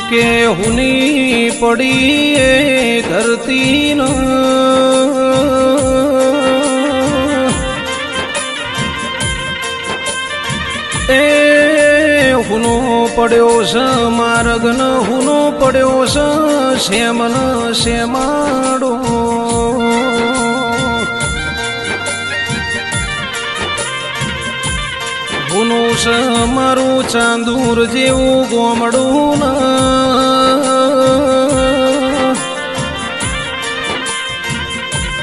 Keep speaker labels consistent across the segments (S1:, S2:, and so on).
S1: કે હુની પડી એ ધરતી ન એ હુનો પડ્યો છે માર્ગન હુનો પડ્યો છે શ્યામન શ્યામાડો હુનું છે મારું ચાંદુર જેવું ગોમડું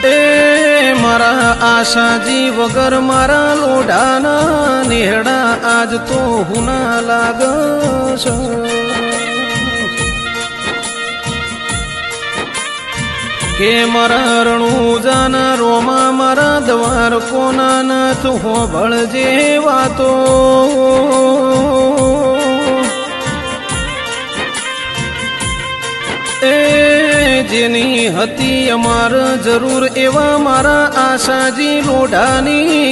S1: એ મારા આશાજી વગર મારા લોઢાના નેહડા આજ તો હુના લાગશ કે મારા રણુજાના રોમા મારા દ્વાર કોના નાથ હોભળ જે વાતો એ જેની હતી અમાર જરૂર એવા મારા આશાજી લોઢાની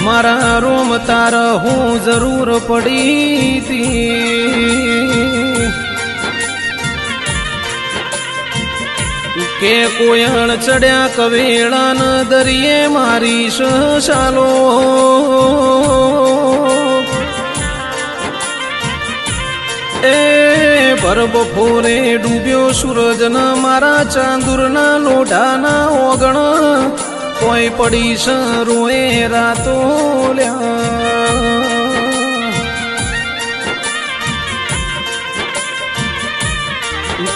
S1: મારા રોમ તાર હું જરૂર પડી હતી કે કોયણ ચડ્યા કવેળાન દરિયે મારી શાલો એ ભર બપોરે ડૂબ્યો સૂરજના મારા ચાંદુરના લોઢાના ઓગણ કોઈ પડી સરોએ રાતો લ્યા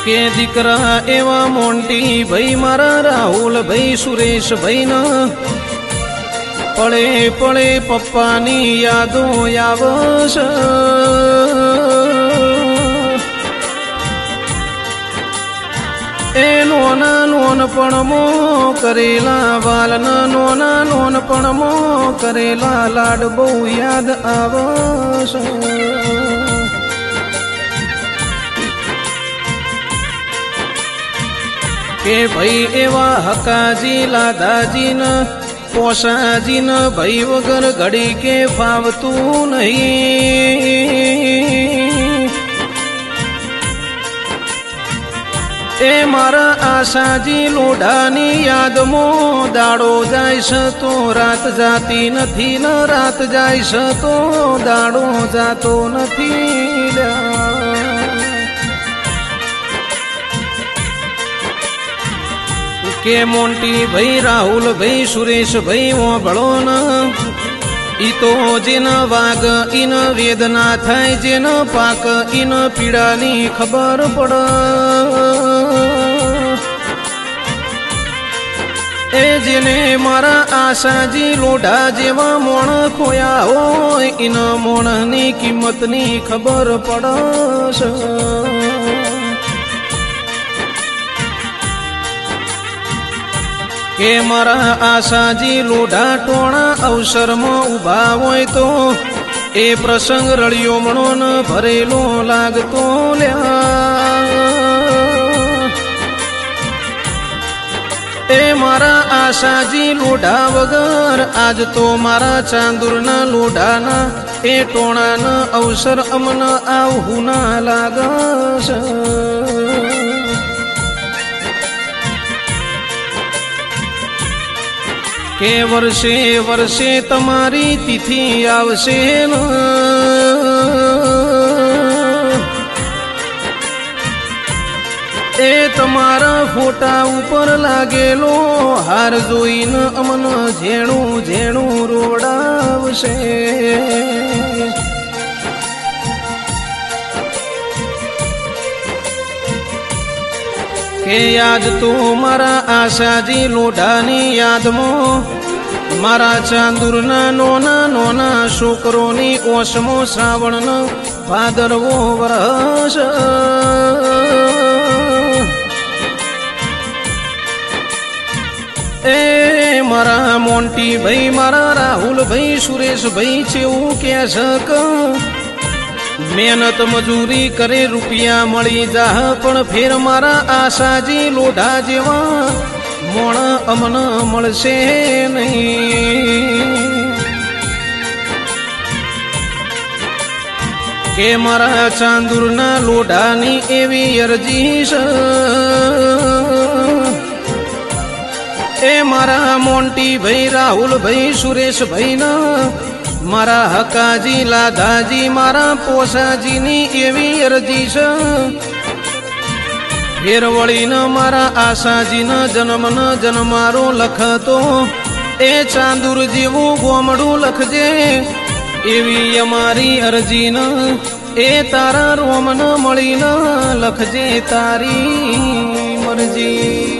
S1: કે દીકરા એવા મોન્ટી ભાઈ મારા રાહુલ ભાઈ સુરેશ ભાઈ ના પળે પળે પપ્પાની યાદો આવશ એ નોના નોનપણમો કરેલા વાલના નોના નોનપણમો કરેલા લાડ બહુ યાદ આવશ કે ભાઈ એવા હકાજી લાદાજી ન પોસાજી ન ભાઈ વગર ઘડી કે ફાવતું નહીં એ મારા આશાજી લોઢાની યાદમાં દાડો જાય છે તો રાત જાતી નથી ન રાત જાય છે તો દાડો જાતો નથી કે મોન્ટી ભાઈ રાહુલ ભાઈ સુરેશ ભાઈ ઓભળો ન ઈ તો જેન વાગ ઈન વેદના થાય જેન પાક ઈન પીડાની ખબર પડ એ જેને મારા આશાજી લોઢા જેવા મોણ ખોયા હોય ઈન મોણની કિંમતની ખબર પડશે કે મારા આશાજી લોઢા ટોણા અવસરમાં ઉભા હોય તો એ પ્રસંગ રળિયોમણો ન ભરેલો લાગતો લ્યા એ મારા આશાજી લોઢા વગર આજ તો મારા ચાંદુરના લોઢાના એ ટોણાના અવસર અમન આવું ના લાગશ કે વર્ષે વર્ષે તમારી તિથિ આવશે ન એ તમારા ફોટા ઉપર લાગેલો હાર જોઈને અમન ઝેણું ઝેણું રોડાવશે કે યાદ તો મારા આશાજી લોઢાની યાદમાં મારા ચાંદુરના નોના નોના છોકરોની ઓસમો શ્રાવણ ભાદરવો વરસ એ મારા મોન્ટી ભાઈ મારા રાહુલ ભાઈ સુરેશ ભાઈ છે એવું કે શક મહેનત મજૂરી કરે રૂપિયા મળી જાહ પણ ફેર મારા આશાજી લોઢા જેવા મોણ અમન મળશે નહીં. કે મારા ચાંદુરના લોઢાની એવી અરજી છે, એ મારા મોન્ટી ભાઈ, રાહુલ ભાઈ, સુરેશ ભાઈ ના, મારા હકાજી, લાધાજી, મારા પોસાજીની એવી અરજી છે. ફેરવળીને મારા આશાજીના જન્મના જન્મારો લખતો એ ચાંદુર જેવું ગોમડું લખજે, એવી અમારી અરજીને એ તારા રોમન મળીને લખજે તારી મરજી.